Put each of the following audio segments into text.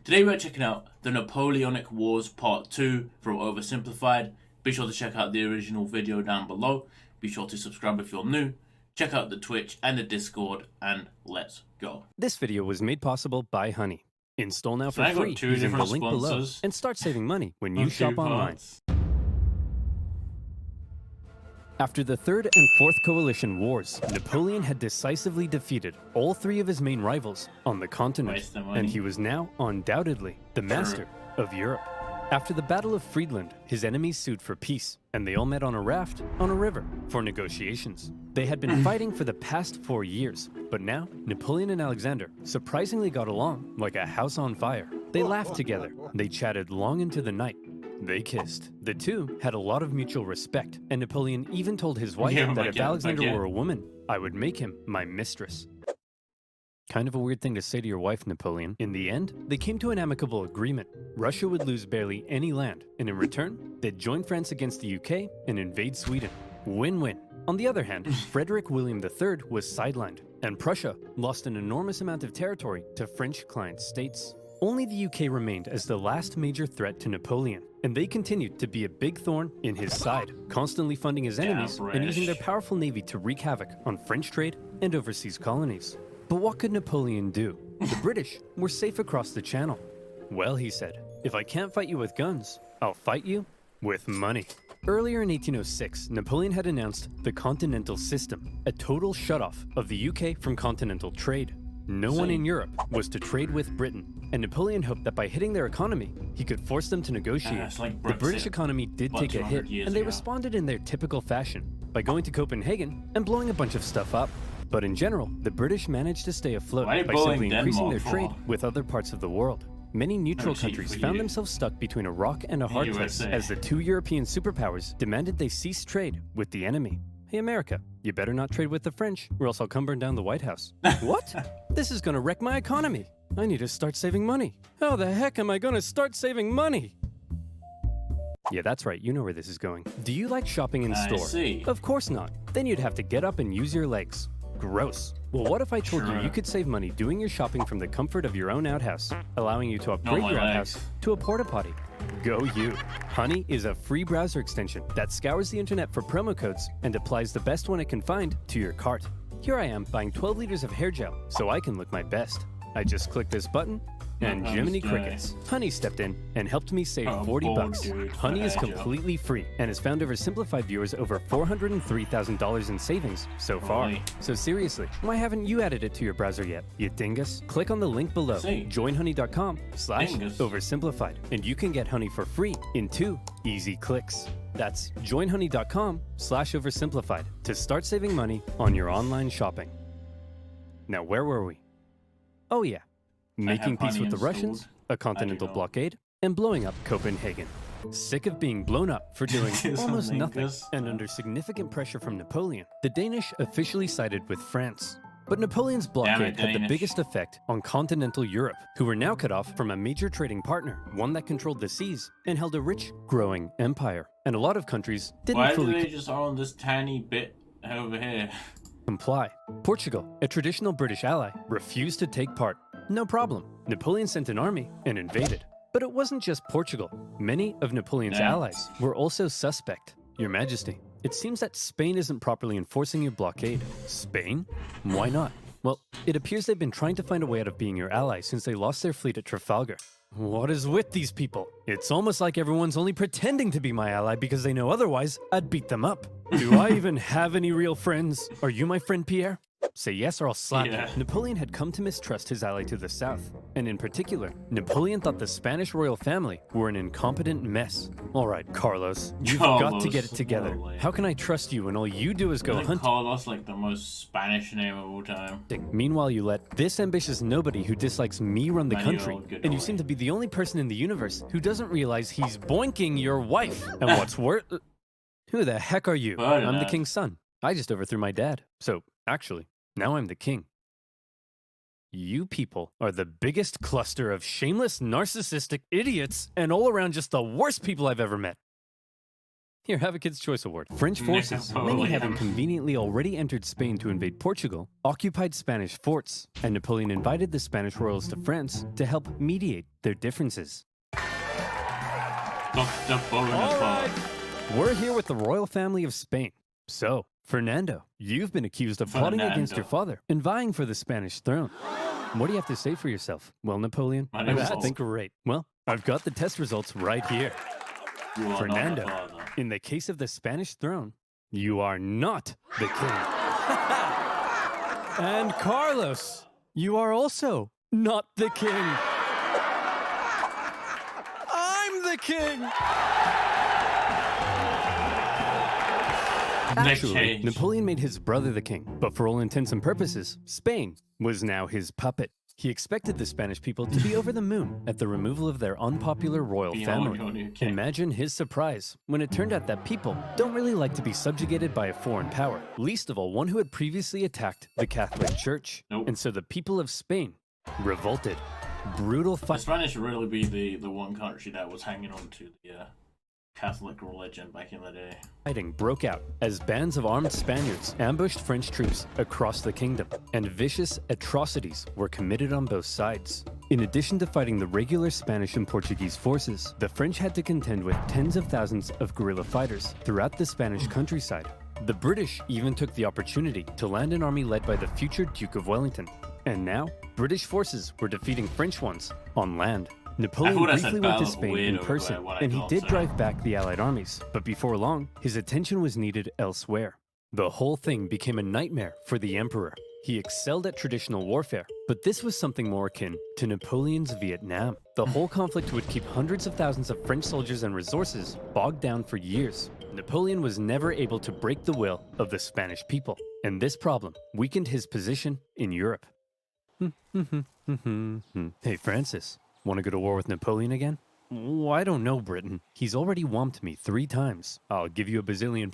Today we're checking out the Napoleonic Wars Part 2 from OverSimplified. Be sure to check out the original video down below. Be sure to subscribe if you're new. Check out the Twitch and the Discord, and let's go. This video was made possible by Honey. Install now for I got free two using the different link below sponsors. and start saving money when On you shop two online. parts. After the Third and Fourth Coalition Wars, Napoleon had decisively defeated all three of his main rivals on the continent, Waste of money. and he was now undoubtedly the master of Europe. After the Battle of Friedland, his enemies sued for peace, and they all met on a raft on a river for negotiations. They had been fighting for the past 4 years, but now Napoleon and Alexander surprisingly got along like a house on fire. They laughed together, they chatted long into the night, they kissed. The two had a lot of mutual respect, and Napoleon even told his wife that if Alexander were a woman, I would make him my mistress. Kind of a weird thing to say to your wife, Napoleon. In the end, they came to an amicable agreement. Russia would lose barely any land, and in return, they'd join France against the UK and invade Sweden. Win-win. On the other hand, Frederick William III was sidelined, and Prussia lost an enormous amount of territory to French client states. Only the UK remained as the last major threat to Napoleon, and they continued to be a big thorn in his side, constantly funding his enemies and using their powerful navy to wreak havoc on French trade and overseas colonies. But what could Napoleon do? The British were safe across the channel. Well, he said, if I can't fight you with guns, I'll fight you with money. Earlier in 1806, Napoleon had announced the Continental System, a total shutoff of the UK from continental trade. No one in Europe was to trade with Britain, and Napoleon hoped that by hitting their economy, he could force them to negotiate. Like the British economy did take a hit, and they ago. responded in their typical fashion, by going to Copenhagen and blowing a bunch of stuff up. But in general, the British managed to stay afloat Why are you by blowing simply increasing their Denmark trade for? with other parts of the world. Many neutral cheap countries for found you. themselves stuck between a rock and a hard place USA. as the two European superpowers demanded they cease trade with the enemy. Hey America, you better not trade with the French, or else I'll come burn down the White House. What? This is gonna wreck my economy. I need to start saving money. How the heck am I gonna start saving money? Yeah, that's right, you know where this is going. Do you like shopping in I store? see. Of course not. Then you'd have to get up and use your legs. Gross. Well, what if I told you you could save money doing your shopping from the comfort of your own outhouse, allowing you to upgrade my your legs. outhouse to a porta potty? Go you. Honey is a free browser extension that scours the internet for promo codes and applies the best one it can find to your cart. Here I am buying 12 liters of hair gel so I can look my best. I just click this button and Jiminy Crickets. Honey stepped in and helped me save Oh, 40 bold bucks. dude for Honey is hair gel. completely free and has found OverSimplified viewers over $403,000 in savings so far. Holy. So seriously, why haven't you added it to your browser yet, you dingus? Click on the link below, See. Dingus. joinhoney.com/oversimplified, and you can get Honey for free in 2 easy clicks. That's joinhoney.com/oversimplified to start saving money on your online shopping. Now, where were we? Oh yeah, making peace with the Russians, a continental know. blockade, and blowing up Copenhagen. Sick of being blown up for doing almost Something nothing, this- and under significant pressure from Napoleon, the Danish officially sided with France. But Napoleon's blockade had the Danish. biggest effect on continental Europe, who were now cut off from a major trading partner, one that controlled the seas and held a rich, growing empire. And a lot of countries didn't Why do fully they just own this tiny bit over here? comply. Portugal, a traditional British ally, refused to take part. No problem. Napoleon sent an army and invaded. But it wasn't just Portugal. Many of Napoleon's Damn. allies were also suspect. Your Majesty, it seems that Spain isn't properly enforcing your blockade. Spain? Why not? Well, it appears they've been trying to find a way out of being your ally since they lost their fleet at Trafalgar. What is with these people? It's almost like everyone's only pretending to be my ally because they know otherwise I'd beat them up. Do I even have any real friends? Are you my friend, Pierre? Say yes or I'll slap Yeah. you. Napoleon had come to mistrust his ally to the south, and in particular, Napoleon thought the Spanish royal family were an incompetent mess. All right, Carlos, you've got to get it Carlos, together. no way. How can I trust you when all you do is go Isn't hunting? Carlos like the most Spanish name of all time? Meanwhile, you let this ambitious nobody who dislikes me run the 9-year-old country, get and you away. seem to be the only person in the universe who doesn't realize he's boinking your wife. And what's worse, who the heck are you? Heard of I'm the that. king's son. I just overthrew my dad. So, actually, now I'm the king. You people are the biggest cluster of shameless, narcissistic idiots and all around just the worst people I've ever met. Here, have a Kid's Choice Award. French forces, many having conveniently already entered Spain to invade Portugal, occupied Spanish forts, and Napoleon invited the Spanish royals to France to help mediate their differences. Dr. Bonaparte. We're here with the royal family of Spain. So, Fernando, you've been accused of plotting against your father and vying for the Spanish throne. What do you have to say for yourself? Well, Napoleon, that's great. Well, I've got the test results right here. Fernando, in the case of the Spanish throne, you are not the king. And Carlos, you are also not the king. I'm the king. Actually, Napoleon made his brother the king, but for all intents and purposes, Spain was now his puppet. He expected the Spanish people to be over the moon at the removal of their unpopular royal family. Imagine his surprise when it turned out that people don't really like to be subjugated by a foreign power, least of all one who had previously attacked the Catholic Church. And so the people of Spain revolted. Brutal fight. The Spanish would really be the one country that was hanging on to the Catholic religion back in the day. Fighting broke out as bands of armed Spaniards ambushed French troops across the kingdom, and vicious atrocities were committed on both sides. In addition to fighting the regular Spanish and Portuguese forces, the French had to contend with tens of thousands of guerrilla fighters throughout the Spanish countryside. The British even took the opportunity to land an army led by the future Duke of Wellington. And now, British forces were defeating French ones on land. Napoleon briefly went to Spain in person, and he did drive back the Allied armies, but before long, his attention was needed elsewhere. The whole thing became a nightmare for the emperor. He excelled at traditional warfare, but this was something more akin to Napoleon's Vietnam. The whole conflict would keep hundreds of thousands of French soldiers and resources bogged down for years. Napoleon was never able to break the will of the Spanish people, and this problem weakened his position in Europe. Hey, Francis. Want to go to war with Napoleon again? Oh, I don't know, Britain. He's already whomped me 3 times. I'll give you £1 billion.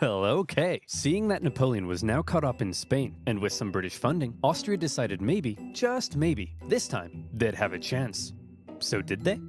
Well, okay. Seeing that Napoleon was now caught up in Spain, and with some British funding, Austria decided maybe, just maybe, this time, they'd have a chance. So did they?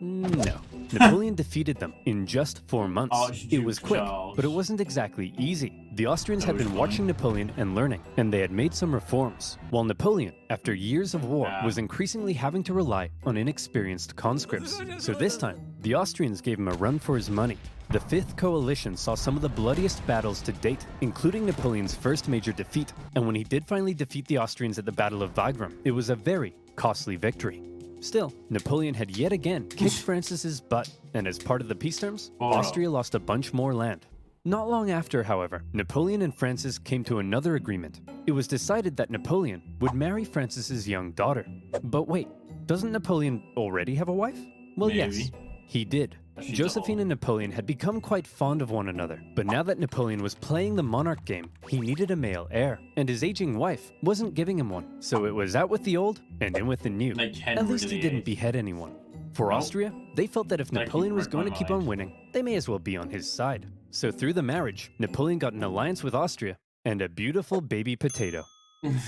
No. Napoleon defeated them in just 4 months. It was quick, but it wasn't exactly easy. The Austrians had been watching Napoleon and learning, and they had made some reforms, while Napoleon, after years of war, was increasingly having to rely on inexperienced conscripts. So this time, the Austrians gave him a run for his money. The Fifth Coalition saw some of the bloodiest battles to date, including Napoleon's first major defeat, and when he did finally defeat the Austrians at the Battle of Wagram, it was a very costly victory. Still, Napoleon had yet again kicked Francis's butt, and as part of the peace terms, Austria lost a bunch more land. Not long after, however, Napoleon and Francis came to another agreement. It was decided that Napoleon would marry Francis's young daughter. But wait, doesn't Napoleon already have a wife? Well, yes, he did. Josephine and Napoleon had become quite fond of one another, but now that Napoleon was playing the monarch game, he needed a male heir, and his aging wife wasn't giving him one. So it was out with the old and in with the new. At least he didn't behead anyone. For Austria, they felt that if Napoleon was going to keep on winning, they may as well be on his side. So through the marriage, Napoleon got an alliance with Austria and a beautiful baby potato.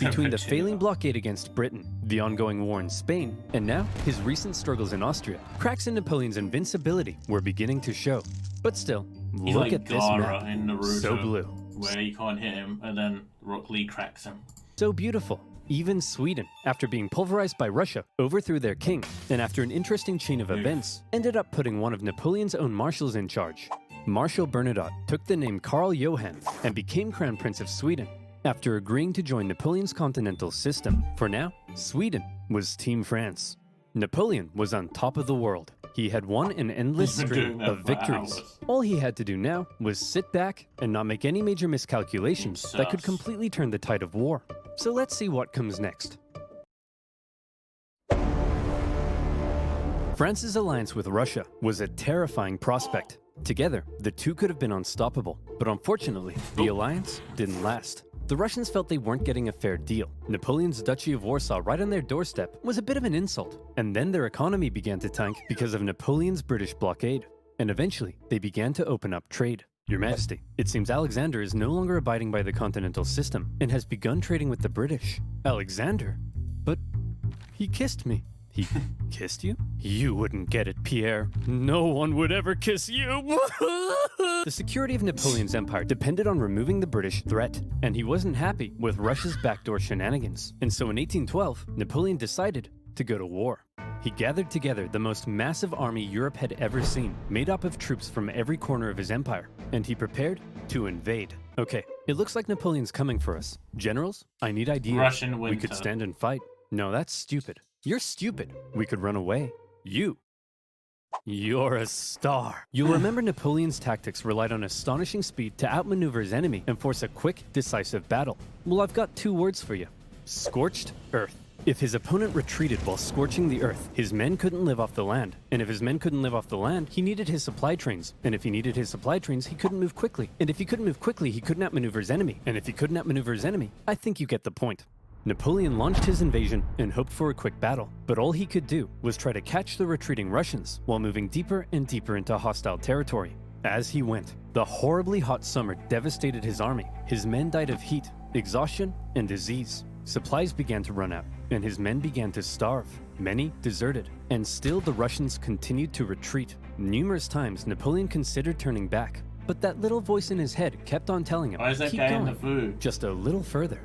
Between the failing blockade against Britain, the ongoing war in Spain, and now his recent struggles in Austria, cracks in Napoleon's invincibility were beginning to show. But still, look at this map. In Naruto, so blue. Where you can't hit him, and then Rock Lee cracks him. So beautiful. Even Sweden, after being pulverized by Russia, overthrew their king, and after an interesting chain of events, ended up putting one of Napoleon's own marshals in charge. Marshal Bernadotte took the name Karl Johan and became Crown Prince of Sweden, after agreeing to join Napoleon's continental system. For now, Sweden was Team France. Napoleon was on top of the world. He had won an endless string of victories. All he had to do now was sit back and not make any major miscalculations that could completely turn the tide of war. So let's see what comes next. France's alliance with Russia was a terrifying prospect. Together, the two could have been unstoppable, but unfortunately, the alliance didn't last. The Russians felt they weren't getting a fair deal. Napoleon's Duchy of Warsaw right on their doorstep was a bit of an insult, and then their economy began to tank because of Napoleon's British blockade. And eventually, they began to open up trade. Your Majesty, it seems Alexander is no longer abiding by the continental system and has begun trading with the British. Alexander? But he kissed me. He kissed you? You wouldn't get it, Pierre. No one would ever kiss you. The security of Napoleon's empire depended on removing the British threat, and he wasn't happy with Russia's backdoor shenanigans. And so in 1812, Napoleon decided to go to war. He gathered together the most massive army Europe had ever seen, made up of troops from every corner of his empire, and he prepared to invade. Okay, it looks like Napoleon's coming for us. Generals, I need ideas. Russian winter. We could stand and fight. No, that's stupid. You're stupid. We could run away. You're a star. You'll remember Napoleon's tactics relied on astonishing speed to outmaneuver his enemy and force a quick, decisive battle. Well, I've got 2 words for you. Scorched earth. If his opponent retreated while scorching the earth, his men couldn't live off the land. And if his men couldn't live off the land, he needed his supply trains. And if he needed his supply trains, he couldn't move quickly. And if he couldn't move quickly, he couldn't outmaneuver his enemy. And if he couldn't outmaneuver his enemy, I think you get the point. Napoleon launched his invasion and hoped for a quick battle, but all he could do was try to catch the retreating Russians while moving deeper and deeper into hostile territory. As he went, the horribly hot summer devastated his army. His men died of heat, exhaustion, and disease. Supplies began to run out, and his men began to starve. Many deserted, and still the Russians continued to retreat. Numerous times Napoleon considered turning back, but that little voice in his head kept on telling him, Why is that keep guy going, in the food? just a little further.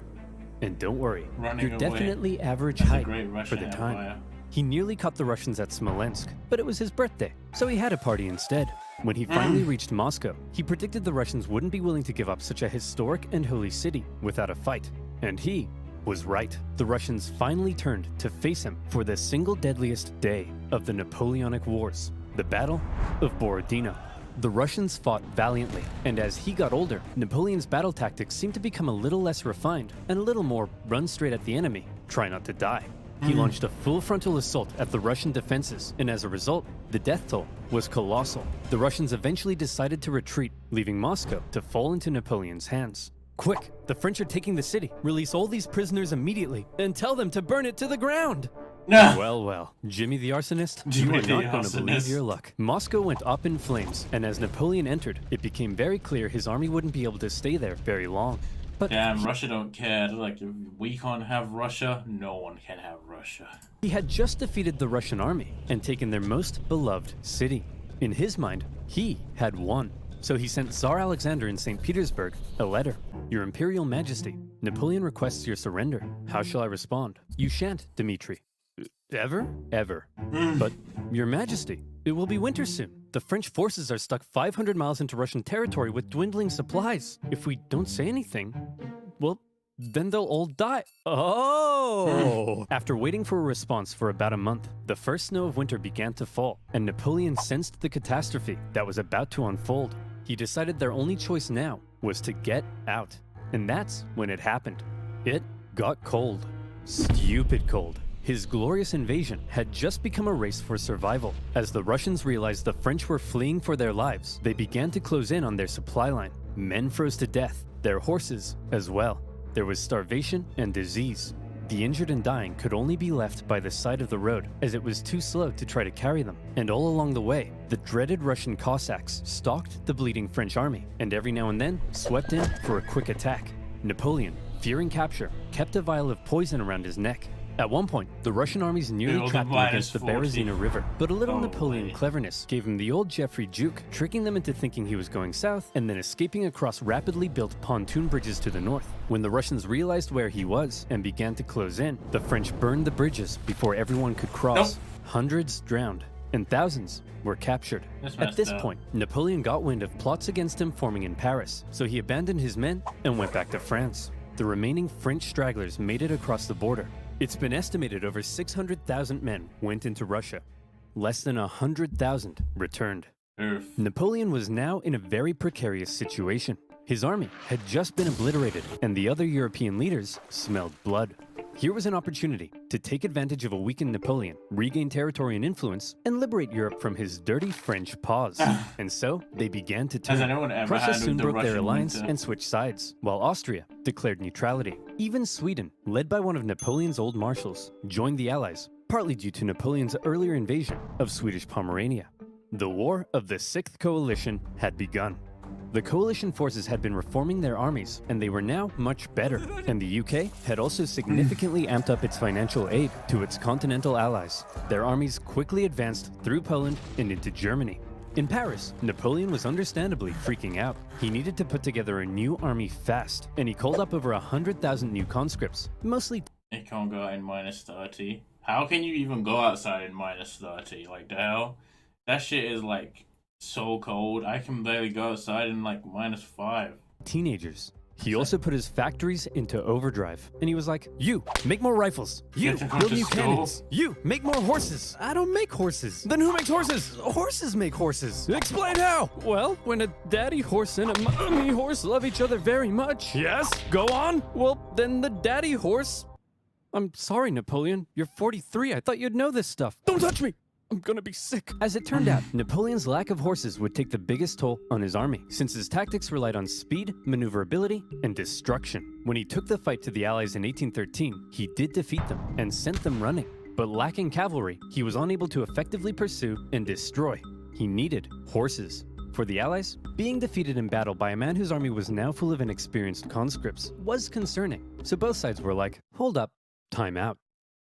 And don't worry, Running you're away. definitely average That's a height great for Russian the time. empire. He nearly caught the Russians at Smolensk, but it was his birthday, so he had a party instead. When he finally reached Moscow, he predicted the Russians wouldn't be willing to give up such a historic and holy city without a fight. And he was right. The Russians finally turned to face him for the single deadliest day of the Napoleonic Wars, the Battle of Borodino. The Russians fought valiantly, and as he got older, Napoleon's battle tactics seemed to become a little less refined and a little more run straight at the enemy, try not to die. He launched a full frontal assault at the Russian defenses, and as a result, the death toll was colossal. The Russians eventually decided to retreat, leaving Moscow to fall into Napoleon's hands. Quick, the French are taking the city. Release all these prisoners immediately and tell them to burn it to the ground. Nah. Well, Jimmy the arsonist, Jimmy you are the not going to believe arsonist. your luck. Moscow went up in flames, and as Napoleon entered, it became very clear his army wouldn't be able to stay there very long. But Damn, Russia don't care. They're like, if we can't have Russia, no one can have Russia. he had just defeated the Russian army and taken their most beloved city. In his mind, he had won. So he sent Tsar Alexander in St. Petersburg a letter. Your Imperial Majesty, Napoleon requests your surrender. How shall I respond? You shan't, Dmitri. Ever? Ever. But, Your Majesty, it will be winter soon. The French forces are stuck 500 miles into Russian territory with dwindling supplies. If we don't say anything, well, then they'll all die. Oh! After waiting for a response for about a month, the first snow of winter began to fall, and Napoleon sensed the catastrophe that was about to unfold. He decided their only choice now was to get out. And that's when it happened. It got cold. Stupid cold. His glorious invasion had just become a race for survival. As the Russians realized the French were fleeing for their lives, they began to close in on their supply line. Men froze to death, their horses as well. There was starvation and disease. The injured and dying could only be left by the side of the road, as it was too slow to try to carry them. And all along the way, the dreaded Russian Cossacks stalked the bleeding French army, and every now and then swept in for a quick attack. Napoleon, fearing capture, kept a vial of poison around his neck. At one point, the Russian armies nearly Build trapped him against the -40. Berezina River, but a little Oh, Napoleon boy. cleverness gave him the old Geoffrey juke, tricking them into thinking he was going south and then escaping across rapidly built pontoon bridges to the north. When the Russians realized where he was and began to close in, the French burned the bridges before everyone could cross. Nope. Hundreds drowned, and thousands were captured. That's At messed this up. point, Napoleon got wind of plots against him forming in Paris, so he abandoned his men and went back to France. The remaining French stragglers made it across the border. It's been estimated over 600,000 men went into Russia. Less than 100,000 returned. Oof. Napoleon was now in a very precarious situation. His army had just been obliterated, and the other European leaders smelled blood. Here was an opportunity to take advantage of a weakened Napoleon, regain territory and influence, and liberate Europe from his dirty French paws. And so they began to Has turn. anyone ever Prussia handled soon the broke their Russian alliance winter? and switched sides, while Austria declared neutrality. Even Sweden, led by one of Napoleon's old marshals, joined the Allies, partly due to Napoleon's earlier invasion of Swedish Pomerania. The War of the Sixth Coalition had begun. The coalition forces had been reforming their armies, and they were now much better. And the UK had also significantly amped up its financial aid to its continental allies. Their armies quickly advanced through Poland and into Germany. In Paris, Napoleon was understandably freaking out. He needed to put together a new army fast, and he called up over 100,000 new conscripts, mostly. It can't go out in -30. How can you even go outside in -30? Like, the hell? That shit is, like, so cold. I can barely go outside in, like, -5. Teenagers. He also put his factories into overdrive, and he was like, you, make more rifles. You, Get to go build to new school. cannons. You, make more horses. I don't make horses. Then who makes horses? Horses make horses. Explain how. Well, when a daddy horse and a mommy horse love each other very much. Yes, go on. Well, then the daddy horse... I'm sorry, Napoleon. You're 43. I thought you'd know this stuff. Don't touch me. I'm gonna be sick. As it turned out, Napoleon's lack of horses would take the biggest toll on his army, since his tactics relied on speed, maneuverability, and destruction. When he took the fight to the Allies in 1813, he did defeat them and sent them running. But lacking cavalry, he was unable to effectively pursue and destroy. He needed horses. For the Allies, being defeated in battle by a man whose army was now full of inexperienced conscripts was concerning. So both sides were like, hold up, time out.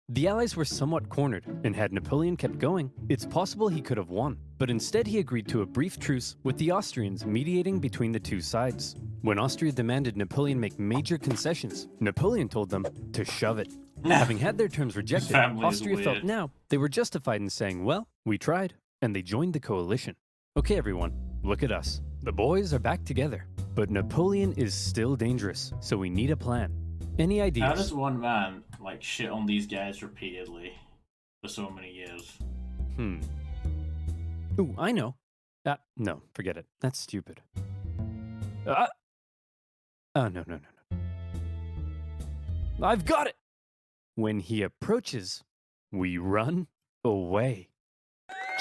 The Allies were somewhat cornered, and had Napoleon kept going, it's possible he could have won. But instead he agreed to a brief truce with the Austrians mediating between the two sides. When Austria demanded Napoleon make major concessions, Napoleon told them to shove it. Having had their terms rejected, Austria felt now they were justified in saying, well, we tried, and they joined the coalition. Okay everyone, look at us. The boys are back together, but Napoleon is still dangerous, so we need a plan. Any ideas? How does one man, like, shit on these guys repeatedly for so many years? Ooh, I know. No, forget it. That's stupid. Oh, no. I've got it! When he approaches, we run away.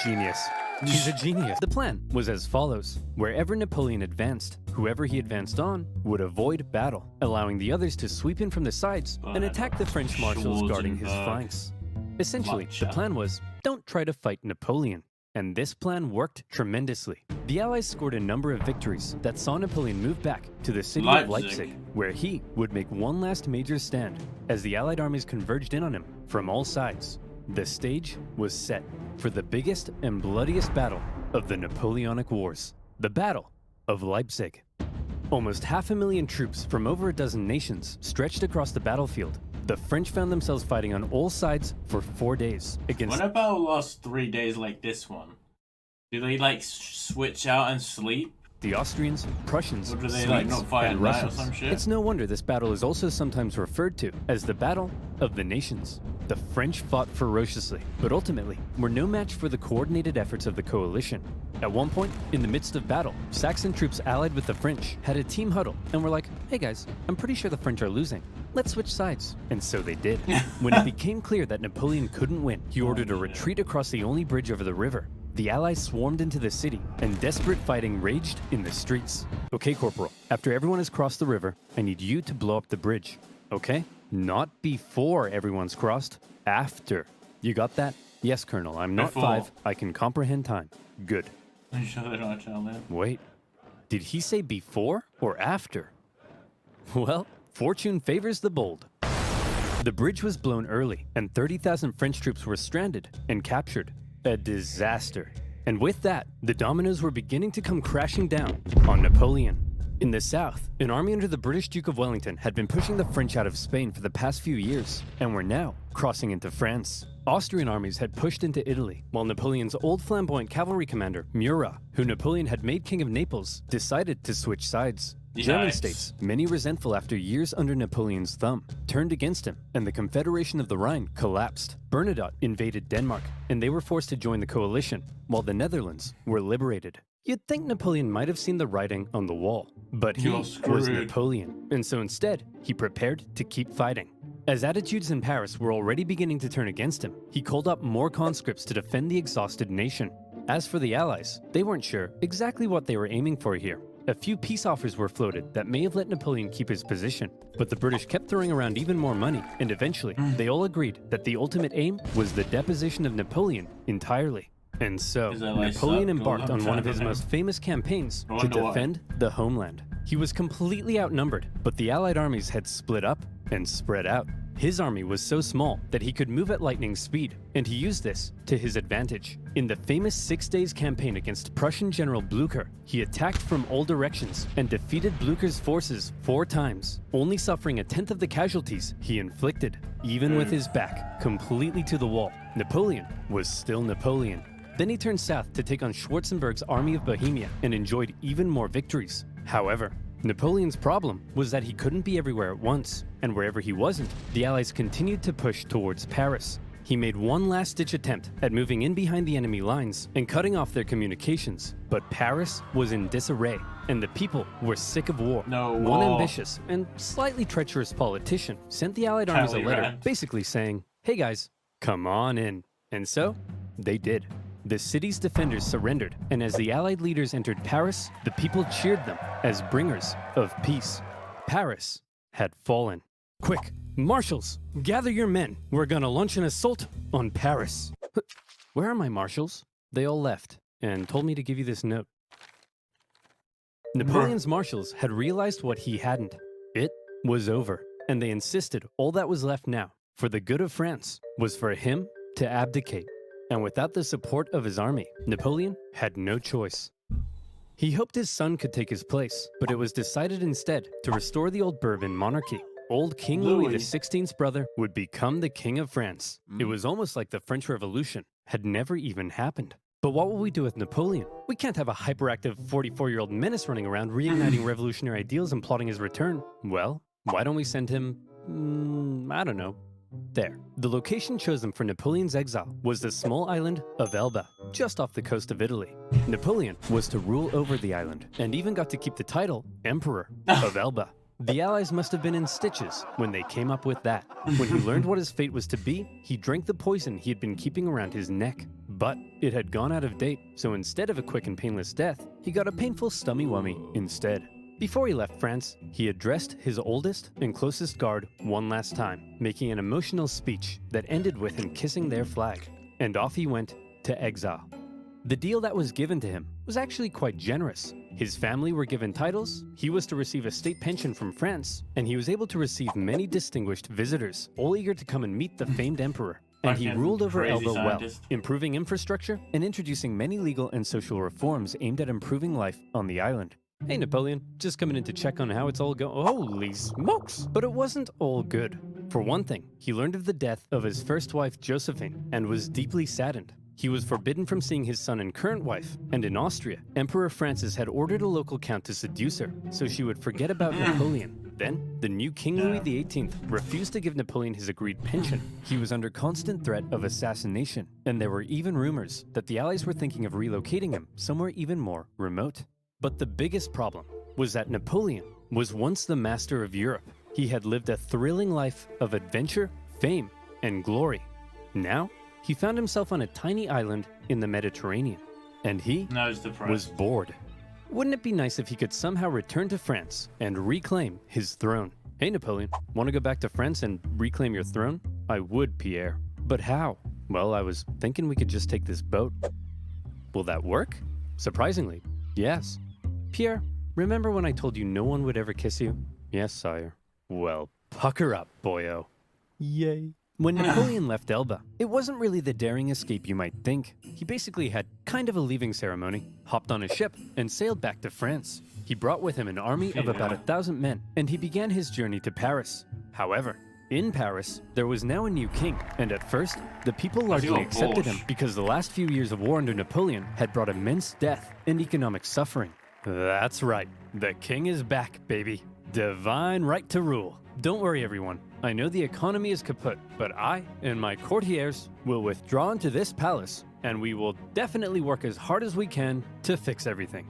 Genius. He's a genius. The plan was as follows. Wherever Napoleon advanced, whoever he advanced on would avoid battle, allowing the others to sweep in from the sides and attack the French marshals guarding his flanks. Essentially, the plan was, don't try to fight Napoleon. And this plan worked tremendously. The Allies scored a number of victories that saw Napoleon move back to the city of Leipzig, where he would make one last major stand as the Allied armies converged in on him from all sides. The stage was set for the biggest and bloodiest battle of the Napoleonic Wars, the Battle of Leipzig. Almost 500,000 troops from over a dozen nations stretched across the battlefield. The French found themselves fighting on all sides for 4 days against... When a battle lasts 3 days like this one, do they, like, switch out and sleep? The Austrians, Prussians, Or do they, Swedes, like, not fight and at night or Russians. some shit? It's no wonder this battle is also sometimes referred to as the Battle of the Nations. The French fought ferociously, but ultimately were no match for the coordinated efforts of the coalition. At one point, in the midst of battle, Saxon troops allied with the French had a team huddle and were like, hey guys, I'm pretty sure the French are losing. Let's switch sides. And so they did. When it became clear that Napoleon couldn't win, he ordered a retreat across the only bridge over the river. The Allies swarmed into the city, and desperate fighting raged in the streets. Okay, Corporal, after everyone has crossed the river, I need you to blow up the bridge. Okay? Not before everyone's crossed, after. You got that? Yes, Colonel, I'm not Before. 5. I can comprehend time. Good. Are you sure they don't tell them? Wait, did he say before or after? Well, fortune favors the bold. The bridge was blown early, and 30,000 French troops were stranded and captured. A disaster. And with that, the dominoes were beginning to come crashing down on Napoleon. In the south, an army under the British Duke of Wellington had been pushing the French out of Spain for the past few years, and were now crossing into France. Austrian armies had pushed into Italy, while Napoleon's old flamboyant cavalry commander, Murat, who Napoleon had made king of Naples, decided to switch sides. German states, many resentful after years under Napoleon's thumb, turned against him, and the Confederation of the Rhine collapsed. Bernadotte invaded Denmark, and they were forced to join the coalition, while the Netherlands were liberated. You'd think Napoleon might have seen the writing on the wall, but he was Napoleon, and so instead, he prepared to keep fighting. As attitudes in Paris were already beginning to turn against him, he called up more conscripts to defend the exhausted nation. As for the Allies, they weren't sure exactly what they were aiming for here. A few peace offers were floated that may have let Napoleon keep his position, but the British kept throwing around even more money, and eventually, they all agreed that the ultimate aim was the deposition of Napoleon entirely. And so, His allies Napoleon suck. embarked Go on on, one of tell his me. most famous campaigns I to wonder why. defend the homeland. He was completely outnumbered, but the Allied armies had split up and spread out. His army was so small that he could move at lightning speed, and he used this to his advantage. In the famous 6 Days campaign against Prussian General Blücher, he attacked from all directions and defeated Blücher's forces 4 times, only suffering a tenth of the casualties he inflicted. Even with his back completely to the wall, Napoleon was still Napoleon. Then he turned south to take on Schwarzenberg's army of Bohemia and enjoyed even more victories. However, Napoleon's problem was that he couldn't be everywhere at once, and wherever he wasn't, the Allies continued to push towards Paris. He made one last-ditch attempt at moving in behind the enemy lines and cutting off their communications, but Paris was in disarray, and the people were sick of war. No One war. ambitious and slightly treacherous politician sent the Allied armies a letter, Talleyrand. basically saying, "Hey guys, come on in." And so, they did. The city's defenders surrendered, and as the Allied leaders entered Paris, the people cheered them as bringers of peace. Paris had fallen. Quick, marshals, gather your men. We're gonna launch an assault on Paris. Where are my marshals? They all left and told me to give you this note. Napoleon's marshals had realized what he hadn't. It was over, and they insisted all that was left now, for the good of France, was for him to abdicate. And without the support of his army, Napoleon had no choice. He hoped his son could take his place, but it was decided instead to restore the old Bourbon monarchy. Old King Louis XVI's brother would become the King of France. It was almost like the French Revolution had never even happened. But what will we do with Napoleon? We can't have a hyperactive 44-year-old menace running around reigniting revolutionary ideals and plotting his return. Well, why don't we send him, I don't know, there. The location chosen for Napoleon's exile was the small island of Elba, just off the coast of Italy. Napoleon was to rule over the island, and even got to keep the title Emperor of Elba. The Allies must have been in stitches when they came up with that. When he learned what his fate was to be, he drank the poison he had been keeping around his neck. But it had gone out of date, so instead of a quick and painless death, he got a painful stummy-wummy instead. Before he left France, he addressed his oldest and closest guard one last time, making an emotional speech that ended with him kissing their flag. And off he went to exile. The deal that was given to him was actually quite generous. His family were given titles, he was to receive a state pension from France, and he was able to receive many distinguished visitors, all eager to come and meet the famed emperor. And he ruled over Elba well, improving infrastructure and introducing many legal and social reforms aimed at improving life on the island. Hey Napoleon, just coming in to check on how it's all going. Holy smokes! But it wasn't all good. For one thing, he learned of the death of his first wife Josephine and was deeply saddened. He was forbidden from seeing his son and current wife, and in Austria, Emperor Francis had ordered a local count to seduce her, so she would forget about Napoleon. Then, the new King Louis XVIII refused to give Napoleon his agreed pension. He was under constant threat of assassination, and there were even rumors that the Allies were thinking of relocating him somewhere even more remote. But the biggest problem was that Napoleon was once the master of Europe. He had lived a thrilling life of adventure, fame, and glory. Now, he found himself on a tiny island in the Mediterranean, and he was bored. Wouldn't it be nice if he could somehow return to France and reclaim his throne? Hey Napoleon, want to go back to France and reclaim your throne? I would, Pierre. But how? Well, I was thinking we could just take this boat. Will that work? Surprisingly, yes. Pierre, remember when I told you no one would ever kiss you? Yes, sire. Well, pucker up, boyo. Yay. When Napoleon left Elba, it wasn't really the daring escape you might think. He basically had kind of a leaving ceremony, hopped on a ship, and sailed back to France. He brought with him an army of about 1,000 men, and he began his journey to Paris. However, in Paris, there was now a new king, and at first, the people largely accepted him because the last few years of war under Napoleon had brought immense death and economic suffering. That's right, the king is back, baby. Divine right to rule. Don't worry, everyone. I know the economy is kaput, but I and my courtiers will withdraw into this palace, and we will definitely work as hard as we can to fix everything.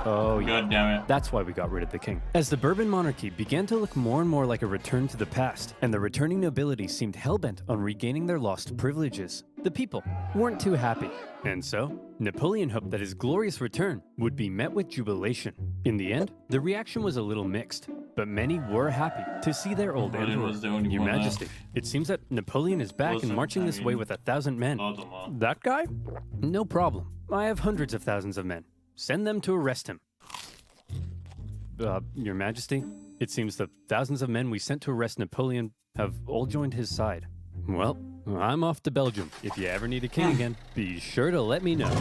Oh yeah, God damn it. That's why we got rid of the king. As the Bourbon monarchy began to look more and more like a return to the past, and the returning nobility seemed hellbent on regaining their lost privileges, the people weren't too happy. And so, Napoleon hoped that his glorious return would be met with jubilation. In the end, the reaction was a little mixed. but many were happy to see their old Napoleon emperor. was the only Your one Majesty, it seems that Napoleon is back and Listen, marching I this way mean, with 1,000 men. I don't know. That guy? No problem. I have hundreds of thousands of men. Send them to arrest him. Your Majesty, it seems the thousands of men we sent to arrest Napoleon have all joined his side. Well, I'm off to Belgium. If you ever need a king again, be sure to let me know.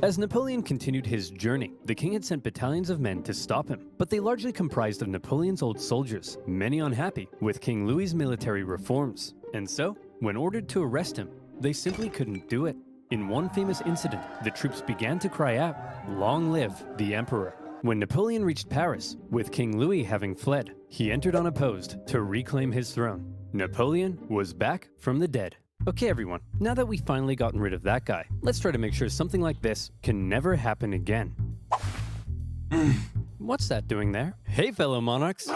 As Napoleon continued his journey, the king had sent battalions of men to stop him, but they largely comprised of Napoleon's old soldiers, many unhappy with King Louis's military reforms. And so, when ordered to arrest him, they simply couldn't do it. In one famous incident, the troops began to cry out, "Long live the Emperor." When Napoleon reached Paris, with King Louis having fled, he entered unopposed to reclaim his throne. Napoleon was back from the dead. Okay everyone, now that we've finally gotten rid of that guy, let's try to make sure something like this can never happen again. What's that doing there? Hey fellow monarchs!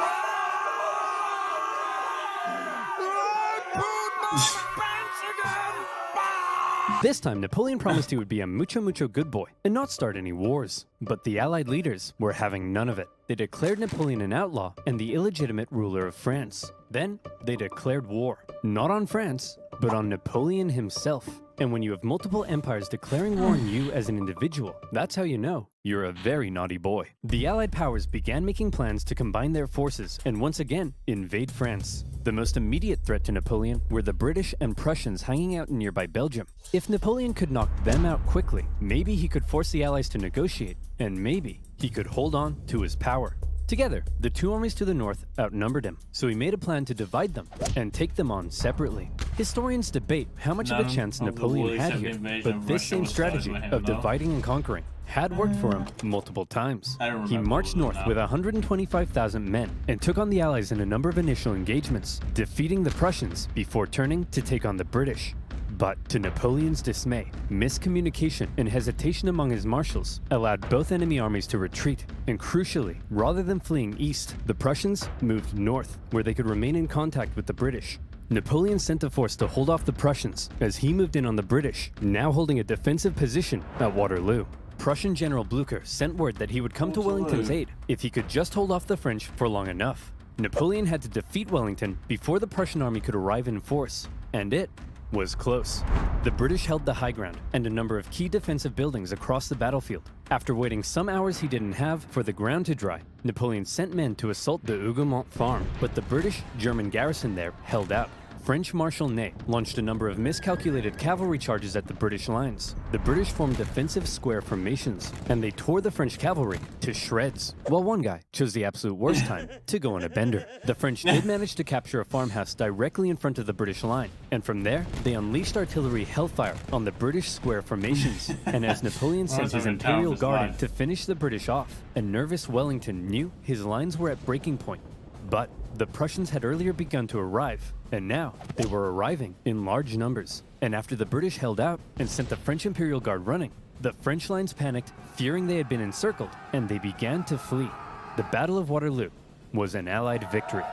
This time, Napoleon promised he would be a mucho good boy and not start any wars. But the Allied leaders were having none of it. They declared Napoleon an outlaw and the illegitimate ruler of France. Then, they declared war, not on France, but on Napoleon himself. And when you have multiple empires declaring war on you as an individual, that's how you know you're a very naughty boy. The Allied powers began making plans to combine their forces and once again invade France. The most immediate threat to Napoleon were the British and Prussians hanging out in nearby Belgium. If Napoleon could knock them out quickly, maybe he could force the Allies to negotiate, and maybe he could hold on to his power. Together, the two armies to the north outnumbered him, so he made a plan to divide them and take them on separately. Historians debate how much of a chance Napoleon had here, but this same strategy of dividing and conquering had worked for him multiple times. He marched north with 125,000 men and took on the Allies in a number of initial engagements, defeating the Prussians before turning to take on the British. But to Napoleon's dismay, miscommunication and hesitation among his marshals allowed both enemy armies to retreat, and crucially, rather than fleeing east, the Prussians moved north, where they could remain in contact with the British. Napoleon sent a force to hold off the Prussians as he moved in on the British, now holding a defensive position at Waterloo. Prussian General Blücher sent word that he would come to Wellington's aid if he could just hold off the French for long enough. Napoleon had to defeat Wellington before the Prussian army could arrive in force, and it was close. The British held the high ground and a number of key defensive buildings across the battlefield. After waiting some hours he didn't have for the ground to dry, Napoleon sent men to assault the Hougoumont farm, but the British-German garrison there held out. French Marshal Ney launched a number of miscalculated cavalry charges at the British lines. The British formed defensive square formations, and they tore the French cavalry to shreds, while one guy chose the absolute worst time to go on a bender. The French did manage to capture a farmhouse directly in front of the British line, and from there, they unleashed artillery hellfire on the British square formations. And as Napoleon sent his Imperial Guard in to finish the British off, a nervous Wellington knew his lines were at breaking point. But the Prussians had earlier begun to arrive, and now they were arriving in large numbers. And after the British held out and sent the French Imperial Guard running, the French lines panicked, fearing they had been encircled, and they began to flee. The Battle of Waterloo was an Allied victory.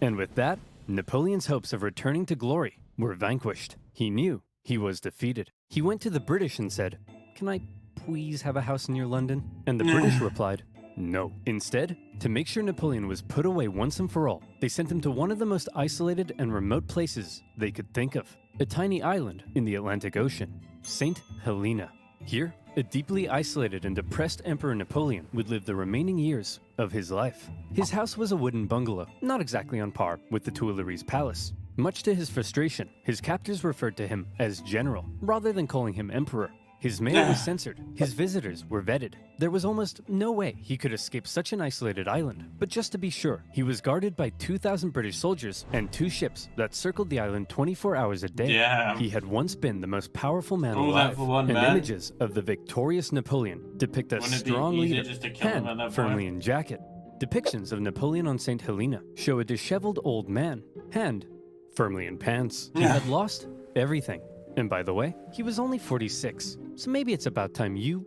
And with that, Napoleon's hopes of returning to glory were vanquished. He knew he was defeated. He went to the British and said, "Can I please have a house near London?" And the British replied, "No." Instead, to make sure Napoleon was put away once and for all, they sent him to one of the most isolated and remote places they could think of, a tiny island in the Atlantic Ocean, St. Helena. Here, a deeply isolated and depressed Emperor Napoleon would live the remaining years of his life. His house was a wooden bungalow, not exactly on par with the Tuileries Palace. Much to his frustration, his captors referred to him as General, rather than calling him Emperor. His mail was censored, his visitors were vetted. There was almost no way he could escape such an isolated island. But just to be sure, he was guarded by 2,000 British soldiers and 2 ships that circled the island 24 hours a day. Yeah. He had once been the most powerful man alive, and images of the victorious Napoleon depict a strong leader, hand firmly in jacket. Depictions of Napoleon on St. Helena show a disheveled old man, hand firmly in pants. He had lost everything. And by the way, he was only 46, so maybe it's about time you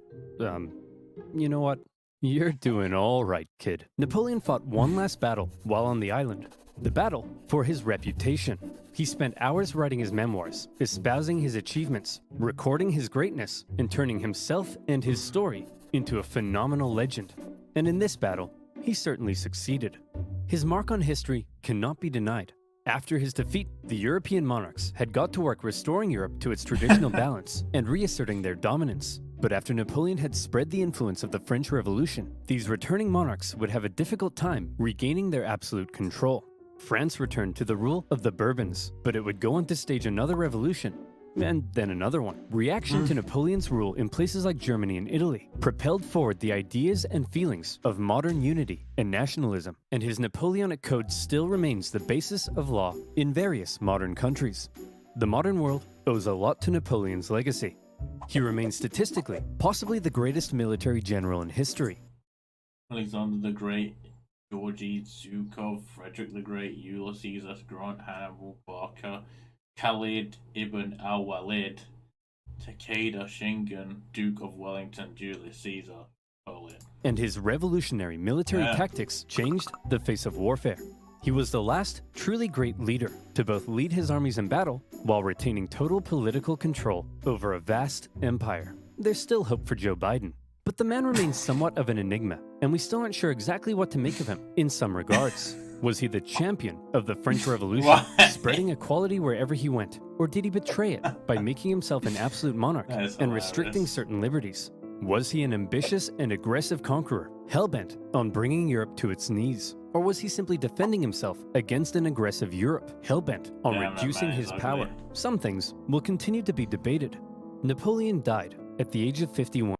know what? You're doing all right, kid. Napoleon fought one last battle while on the island. The battle for his reputation. He spent hours writing his memoirs, espousing his achievements, recording his greatness, and turning himself and his story into a phenomenal legend. And in this battle, he certainly succeeded. His mark on history cannot be denied. After his defeat, the European monarchs had got to work restoring Europe to its traditional balance and reasserting their dominance. But after Napoleon had spread the influence of the French Revolution, these returning monarchs would have a difficult time regaining their absolute control. France returned to the rule of the Bourbons, but it would go on to stage another revolution, and then another one. Reaction to Napoleon's rule in places like Germany and Italy propelled forward the ideas and feelings of modern unity and nationalism, and his Napoleonic Code still remains the basis of law in various modern countries. The modern world owes a lot to Napoleon's legacy. He remains statistically possibly the greatest military general in history. Alexander the Great, Georgy Zhukov, Frederick the Great, Ulysses S. Grant, Hannibal Barca, Khalid ibn al-Walid, Takeda Shingen, Duke of Wellington, Julius Caesar, Napoleon. And his revolutionary military tactics changed the face of warfare. He was the last truly great leader to both lead his armies in battle while retaining total political control over a vast empire. There's still hope for Joe Biden, but the man remains somewhat of an enigma, and we still aren't sure exactly what to make of him in some regards. Was he the champion of the French Revolution, spreading equality wherever he went, or did he betray it by making himself an absolute monarch and restricting certain liberties? Was he an ambitious and aggressive conqueror, hell-bent on bringing Europe to its knees? Or was he simply defending himself against an aggressive Europe, hell-bent on reducing his power? Some things will continue to be debated. Napoleon died at the age of 51.